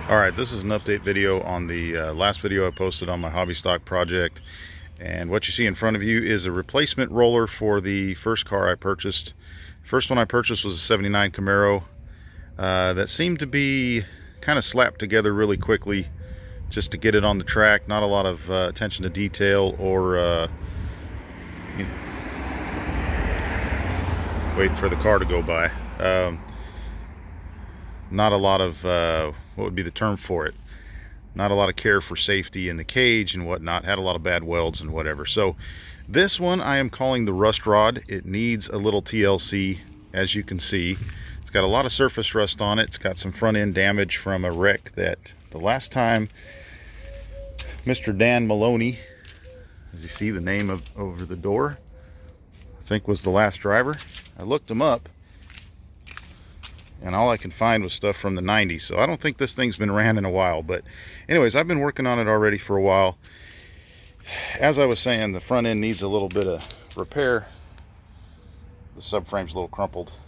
Alright, this is an update video on the last video I posted on my hobby stock project. And what you see in front of you is a replacement roller for the first car I purchased. First one I purchased was a 79 Camaro that seemed to be kind of slapped together really quickly just to get it on the track. Not a lot of attention to detail or you know, waiting for the car to go by. Not a lot of what would be the term for it, not a lot of care for safety in the cage and whatnot. Had a lot of bad welds and whatever. So this one I am calling the RustRod. It needs a little TLC. As you can see, it's got a lot of surface rust on it. It's got some front end damage from a wreck that the last time Mr. Dan Maloney, as you see the name over the door, I think was the last driver. I looked him up and all I can find was stuff from the 90s, so I don't think this thing's been ran in a while. But anyways, I've been working on it already for a while. As I was saying, the front end needs a little bit of repair. The subframe's a little crumpled,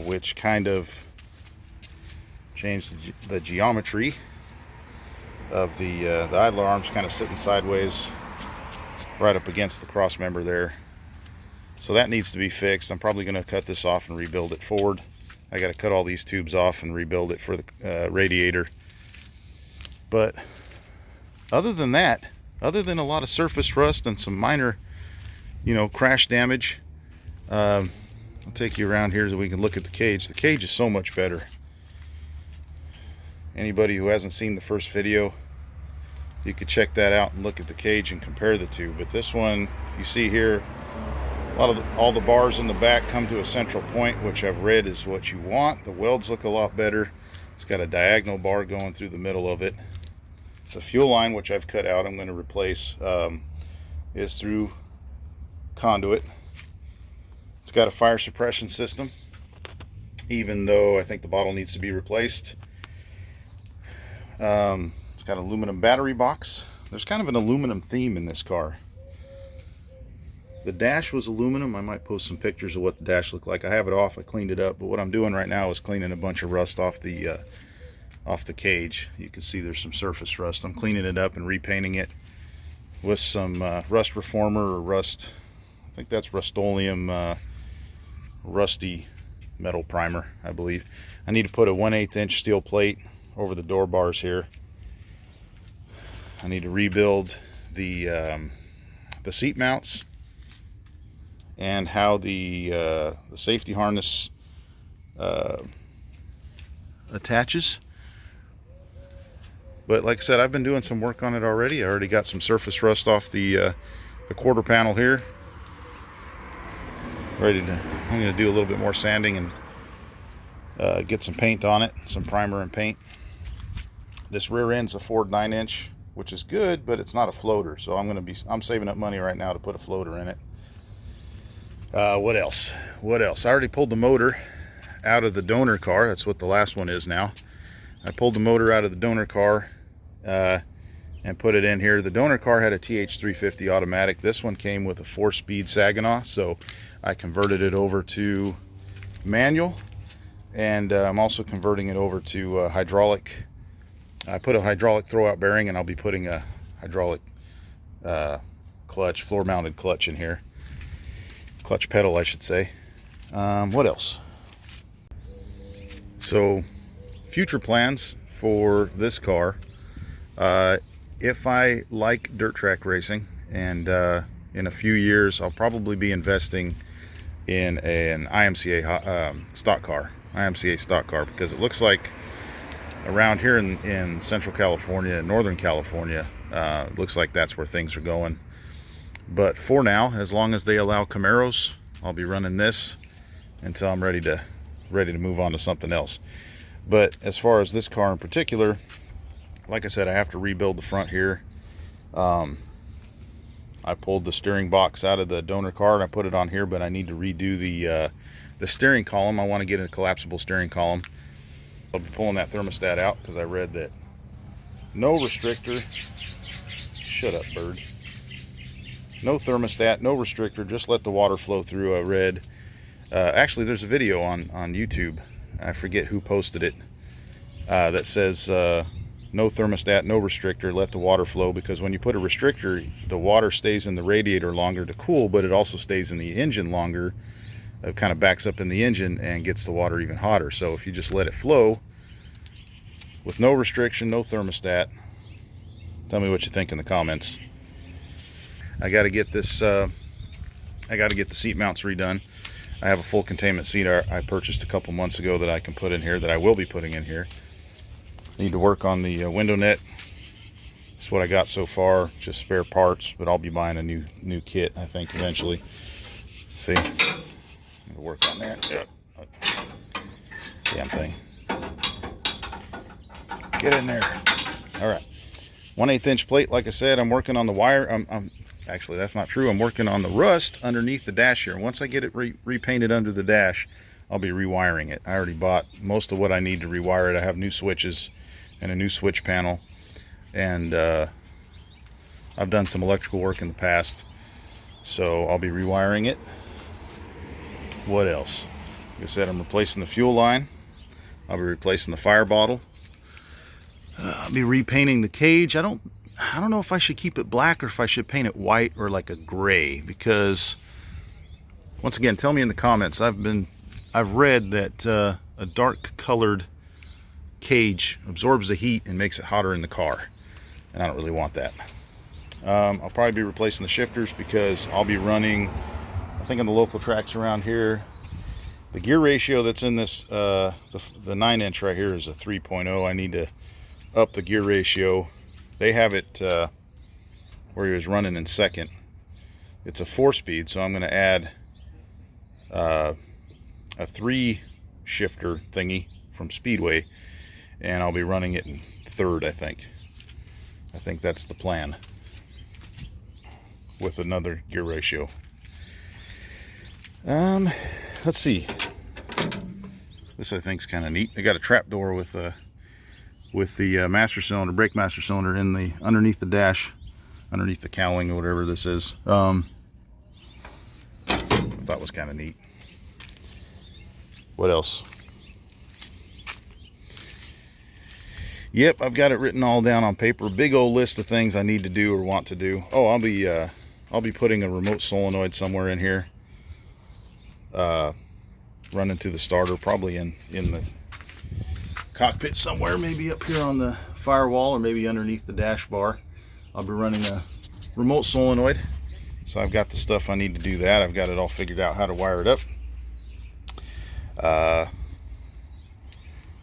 which kind of changed the geometry of the idler arms, kind of sitting sideways right up against the cross member there. So that needs to be fixed. I'm probably going to cut this off and rebuild it forward. I got to cut all these tubes off and rebuild it for the radiator. But other than that, other than a lot of surface rust and some minor, crash damage, I'll take you around here so we can look at the cage. The cage is so much better. Anybody who hasn't seen the first video, you could check that out and look at the cage and compare the two. But this one, you see here, all the bars in the back come to a central point, which I've read is what you want. The welds look a lot better. It's got a diagonal bar going through the middle of it. The fuel line, which I've cut out, I'm going to replace, is through conduit. It's got a fire suppression system, even though I think the bottle needs to be replaced. It's got an aluminum battery box. There's kind of an aluminum theme in this car. The dash was aluminum. I might post some pictures of what the dash looked like. I have it off. I cleaned it up, but what I'm doing right now is cleaning a bunch of rust off the cage. You can see there's some surface rust. I'm cleaning it up and repainting it with some rust reformer or rust. I think that's Rust-Oleum rusty metal primer, I believe. I need to put a 1/8 inch steel plate over the door bars here. I need to rebuild the seat mounts and how the safety harness attaches. But like I said, I've been doing some work on it already. I already got some surface rust off the quarter panel here. I'm going to do a little bit more sanding and get some paint on it, some primer and paint. This rear end's a Ford 9-inch, which is good, but it's not a floater, so I'm saving up money right now to put a floater in it. What else? I already pulled the motor out of the donor car. That's what the last one is now. I pulled the motor out of the donor car and put it in here. The donor car had a TH350 automatic. This one came with a 4-speed Saginaw, so I converted it over to manual, and I'm also converting it over to hydraulic. I put a hydraulic throwout bearing, and I'll be putting a hydraulic clutch, floor-mounted clutch in here. Clutch pedal, I should say. What else? So, future plans for this car. If I like dirt track racing, and in a few years I'll probably be investing in an IMCA stock car, because it looks like around here in Central California, Northern California, it looks like that's where things are going. But for now, as long as they allow Camaros, I'll be running this until I'm ready to move on to something else. But as far as this car in particular, like I said, I have to rebuild the front here. I pulled the steering box out of the donor car and I put it on here, but I need to redo the steering column. I want to get a collapsible steering column. I'll be pulling that thermostat out because I read that no restrictor. Shut up, bird. No thermostat, no restrictor, just let the water flow through. I read, actually there's a video on YouTube. I forget who posted it. that says no thermostat, no restrictor, let the water flow, because when you put a restrictor, the water stays in the radiator longer to cool, but it also stays in the engine longer. It kind of backs up in the engine and gets the water even hotter. So if you just let it flow with no restriction, no thermostat, tell me what you think in the comments. I got to get this, I got to get the seat mounts redone. I have a full containment seat I purchased a couple months ago that I can put in here, that I will be putting in here. Need to work on the window net. That's what I got so far, just spare parts, but I'll be buying a new kit, I think, eventually. See, I'll work on that. Yep. Damn thing. Get in there. All right. 1/8 inch plate. Like I said, I'm working on the wire. Actually, that's not true. I'm working on the rust underneath the dash here. Once I get it repainted under the dash, I'll be rewiring it. I already bought most of what I need to rewire it. I have new switches and a new switch panel, and I've done some electrical work in the past, so I'll be rewiring it. What else? Like I said, I'm replacing the fuel line. I'll be replacing the fire bottle. I'll be repainting the cage. I don't know if I should keep it black or if I should paint it white or like a gray, because once again, tell me in the comments. I've read that a dark colored cage absorbs the heat and makes it hotter in the car, and I don't really want that. I'll probably be replacing the shifters, because I'll be running, I think on the local tracks around here, the gear ratio that's in this the 9-inch right here is a 3.0. I need to up the gear ratio. They have it where he was running in second. It's a 4-speed, so I'm going to add a 3 shifter thingy from Speedway, and I'll be running it in third, I think. I think that's the plan, with another gear ratio. Let's see. This I think is kind of neat. They got a trap door with the master cylinder, brake master cylinder, in the underneath the dash, underneath the cowling or whatever this is. I thought was kind of neat. What else? Yep, I've got it written all down on paper. A big old list of things I need to do or want to do. Oh, I'll be putting a remote solenoid somewhere in here, running to the starter, probably in the cockpit somewhere, maybe up here on the firewall, or maybe underneath the dash bar. I'll be running a remote solenoid. So I've got the stuff I need to do that. I've got it all figured out how to wire it up.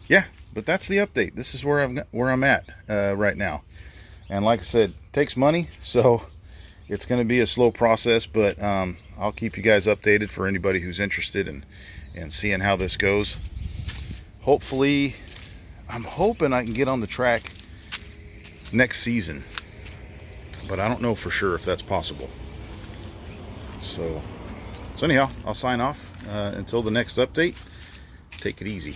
Yeah, but that's the update. This is where I'm at right now. And like I said, it takes money, so it's going to be a slow process, but I'll keep you guys updated for anybody who's interested in seeing how this goes. Hopefully, I'm hoping I can get on the track next season, but I don't know for sure if that's possible. So anyhow, I'll sign off until the next update. Take it easy.